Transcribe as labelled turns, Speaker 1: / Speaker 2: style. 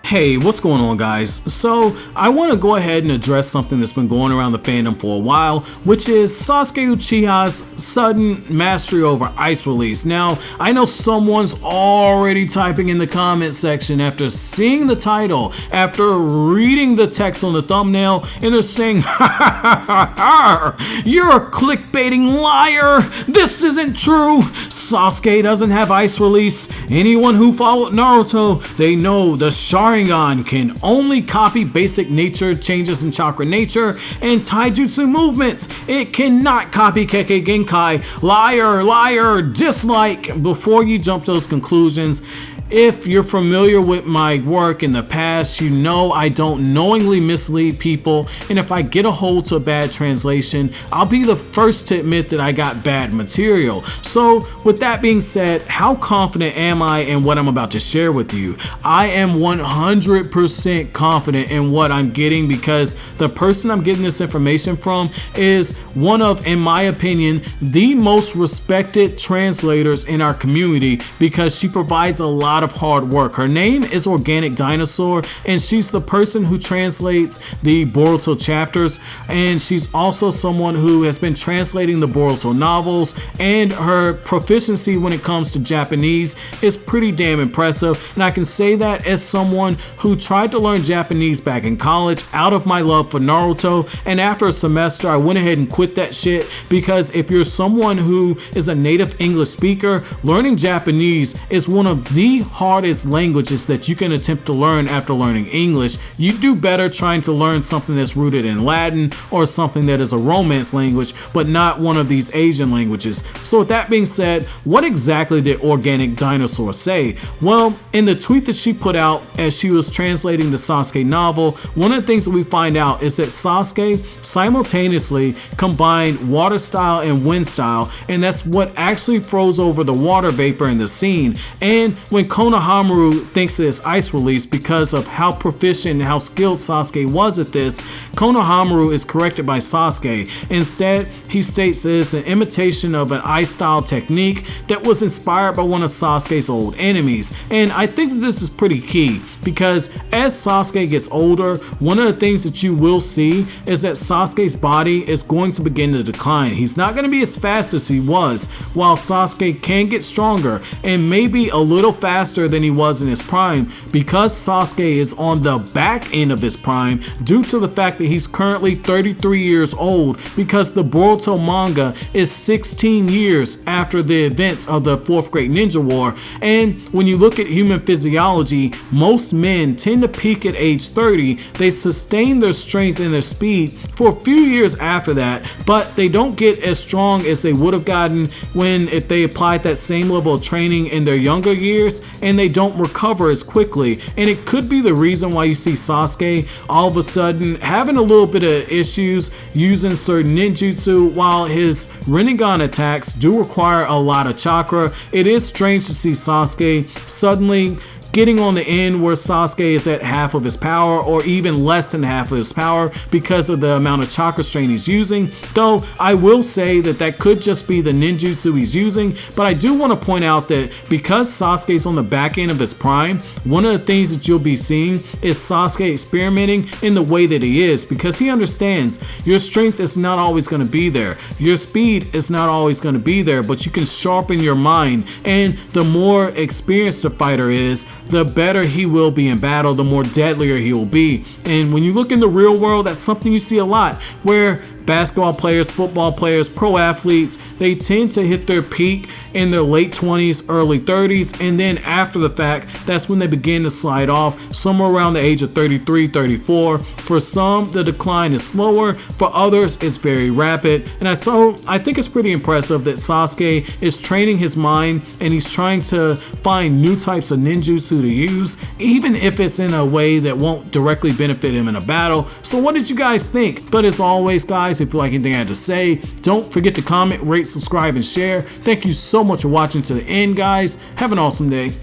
Speaker 1: Hey, what's going on, guys? So I want to go ahead and address something that's been going around the fandom for a while, which is Sasuke Uchiha's sudden mastery over ice release. Now, I know someone's already typing in the comment section after seeing the title, after reading the text on the thumbnail, and they're saying, "Ha ha ha ha, you're a clickbaiting liar. This isn't true. Sasuke doesn't have ice release. Anyone who followed Naruto, they know the Sharingan can only copy basic nature changes in chakra nature and taijutsu movements. It cannot copy Kekkei genkai. Liar, liar, dislike." Before you jump to those conclusions, if you're familiar with my work in the past, you know I don't knowingly mislead people, and if I get a hold to a bad translation, I'll be the first to admit that I got bad material. So with that being said, how confident am I in what I'm about to share with you? I am 100% confident in what I'm getting, because the person I'm getting this information from is one of, in my opinion, the most respected translators in our community, because she provides a lot of hard work. Her name is Organic Dinosaur, and she's the person who translates the Boruto chapters, and she's also someone who has been translating the Boruto novels, and her proficiency when it comes to Japanese is pretty damn impressive. And I can say that as someone who tried to learn Japanese back in college out of my love for Naruto, and after a semester I went ahead and quit that shit, because if you're someone who is a native English speaker, learning Japanese is one of the hardest languages that you can attempt to learn after learning English. You do better trying to learn something that's rooted in Latin or something that is a Romance language, but not one of these Asian languages. So with that being said, what exactly did Organic Dinosaur say? Well, in the tweet that she put out as she was translating the Sasuke novel, one of the things that we find out is that Sasuke simultaneously combined water style and wind style, and that's what actually froze over the water vapor in the scene. And when Konohamaru thinks it's ice release because of how proficient and how skilled Sasuke was at this, Konohamaru is corrected by Sasuke. Instead, he states that it's an imitation of an ice style technique that was inspired by one of Sasuke's old enemies. And I think that this is pretty key, because as Sasuke gets older, one of the things that you will see is that Sasuke's body is going to begin to decline. He's not going to be as fast as he was, while Sasuke can get stronger and maybe a little faster than he was in his prime, because Sasuke is on the back end of his prime due to the fact that he's currently 33 years old, because the Boruto manga is 16 years after the events of the 4th Great Ninja War. And when you look at human physiology, most men tend to peak at age 30. They sustain their strength and their speed for a few years after that, but they don't get as strong as they would have gotten if they applied that same level of training in their younger years, and they don't recover as quickly. And it could be the reason why you see Sasuke all of a sudden having a little bit of issues using certain ninjutsu. While his Rinnegan attacks do require a lot of chakra, it is strange to see Sasuke suddenly getting on the end where Sasuke is at half of his power, or even less than half of his power, because of the amount of chakra strain he's using. Though I will say that that could just be the ninjutsu he's using, but I do want to point out that because Sasuke's on the back end of his prime, one of the things that you'll be seeing is Sasuke experimenting in the way that he is, because he understands your strength is not always going to be there, your speed is not always going to be there, but you can sharpen your mind, and the more experienced the fighter is, the better he will be in battle, the more deadlier he will be. And when you look in the real world, that's something you see a lot, where basketball players, football players, pro athletes, they tend to hit their peak in their late 20s, early 30s, and then after the fact, that's when they begin to slide off, somewhere around the age of 33, 34. For some, the decline is slower. For others, it's very rapid. And I think it's pretty impressive that Sasuke is training his mind, and he's trying to find new types of ninjutsu to use, even if it's in a way that won't directly benefit him in a battle. So what did you guys think? But as always, guys, if you like anything I had to say, don't forget to comment, rate, subscribe, and share. Thank you so much for watching to the end, guys. Have an awesome day.